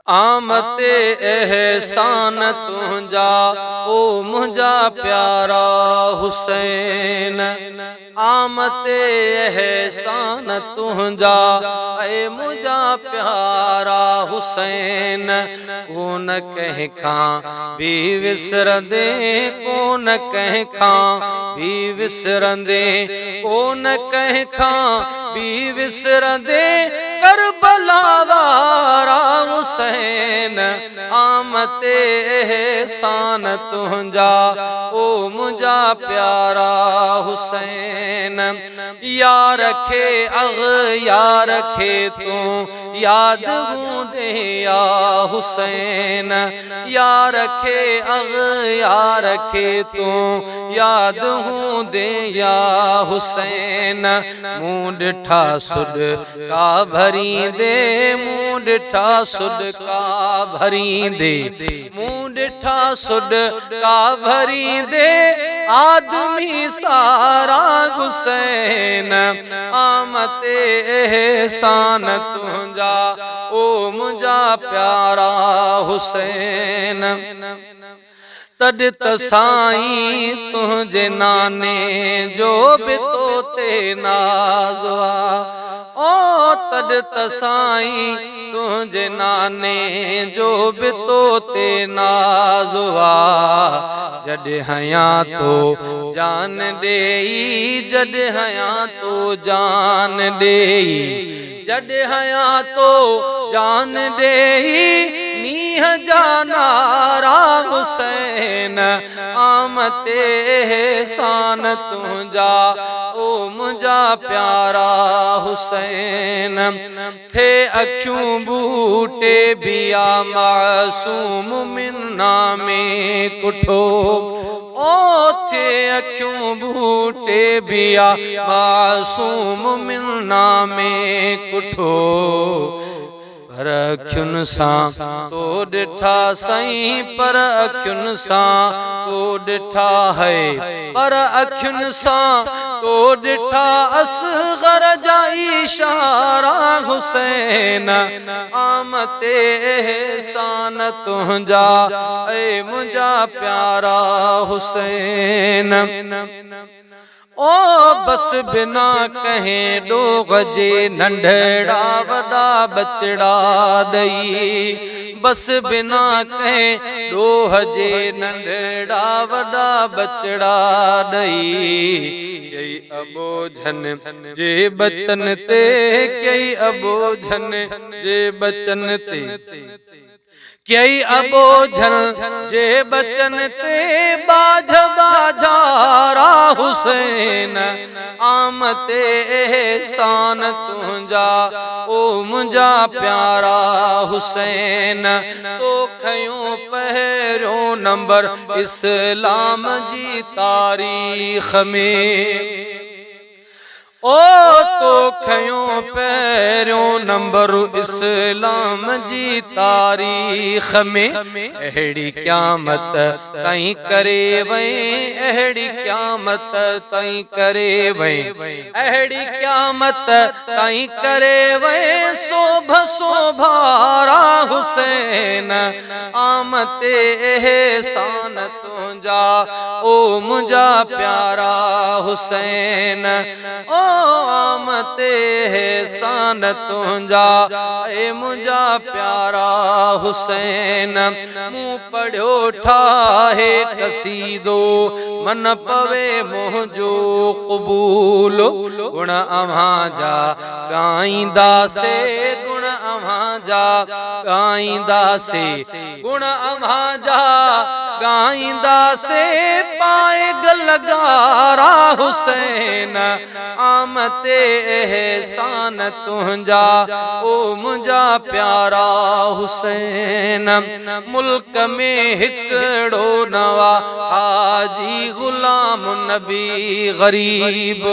आमते एहसान तुंजा ओ मुंजा प्यारा हुसैन। आमते एहसान तुंजा ए मुंजा प्यारा हुसैन। कोन कह खां भी विसरंदे, कोन कह खां भी विसरंदे, कोन कह खां भी विसरंदे। करबला वारा हुसैन आमते एहसान तुंजा ओ मुंजा प्यारा हुसैन। यार खे यार खे तू याद हूंदे या हुसैन। यार खे यार खे तू याद हूंदे या हुसैन। मूं ॾिठा सुड का भरींदे, मूं ॾिठा सुड का भरींदे, मूं ॾिठा सुड का भरींदे। आदमी सारा हुसैन आमते एहसान तुंजा ओ मुंजा प्यारा हुसैन। तड त साईं तुंहिंजे नाने जो बि तो ते नाज़वा। ओ तड त साईं तुंहिंजे नाने जो बि तो ते नाज़वा। जॾहिं हयां तो जान ॾेई, जॾहिं हयां तो जान ॾेई, जॾहिं हयां तो जान ॾेई। नीह जा नारा हुसैन आमते एहसान तुंजा ओ मुंजा प्यारा हुसैन। थे अखियूं बूटे बिया मासूम मिन्ना में कुठो। ओ थे अखियूं बूटे बिया मासूम मिन्ना में कुठो। पर अखियुनि सां तो ॾिठा साईं, पर अखियुनि सां तो ॾिठा है, पर अखियुनि सां तो ॾिठा असग़र जा इशारा हुसैन। आमते एहसान तुंजा ए मुंजा प्यारा हुसैन। ओ बस बिना कहें डोग जे नंढड़ा वॾा बचड़ा ॾई। बस बिना कहें डोह जे नंढड़ा वॾा बचड़ा ॾई। कई अबोझन जे बचन ते, कई अबोझन जे बचन ते, कई अबोझन जे बचन ते। बाझ बाझारा हुसैन आमते एहसान तुंजा ओ मुंजा प्यारा हुसैन। तो खयों पहिरियों नंबर इस्लाम जी तारीख़ में। ओ तो खयों पहिरियों नंबर इस्लाम जी तारीख़ में। अहिड़ी क़यामत ताईं करे वई, अहिड़ी क़यामत ताईं करे वई, अहिड़ी क़यामत ताईं करे वई। शोभ शोभारा हुसैन आमते एहसान तुंजा ओ मुंजा प्यारा हुसैन। ओ आमते एहसान तुंजा ए मुंजा प्यारा हुसैन। मूं पढ़ियो ठाहे कसीदो मन पवे मुंहिंजो क़बूल। गुण अव्हां जा ॻाईंदासे, गुण अव्हां जा ॻाईंदासे, गुण अव्हां जा ॻाईंदासे। पाए गलगारा हुसैन आमते एहसान तुंजा ओ मुंजा प्यारा हुसैन। मुल्क में हिकड़ो नवा हाजी गुलाम नबी गरीब।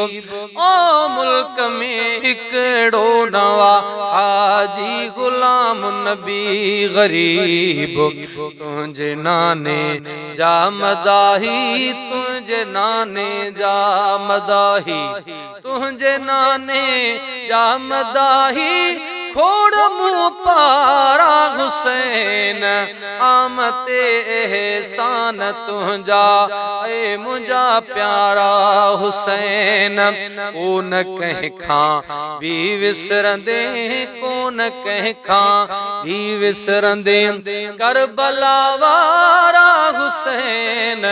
ओ मुल्क में हिकड़ो नवा हाजी गुलाम नबी गरीब। तुंहिंजे नाने जा मदाही, तुंहिंजे नाने जा मदाही, तुंहिंजे नाने जा मदाही। खोड़ मुँह पारा हुसैन आमते एहसान तुझा ए मुझा प्यारा हुसैन ओ न कह खां भी विसरंदे को न कह खां भी विसरंदे करबला वारा हुसैन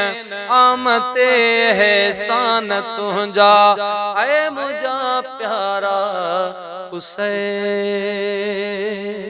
आमते एहसान तुझा ए मुझा प्यारा हुसैन।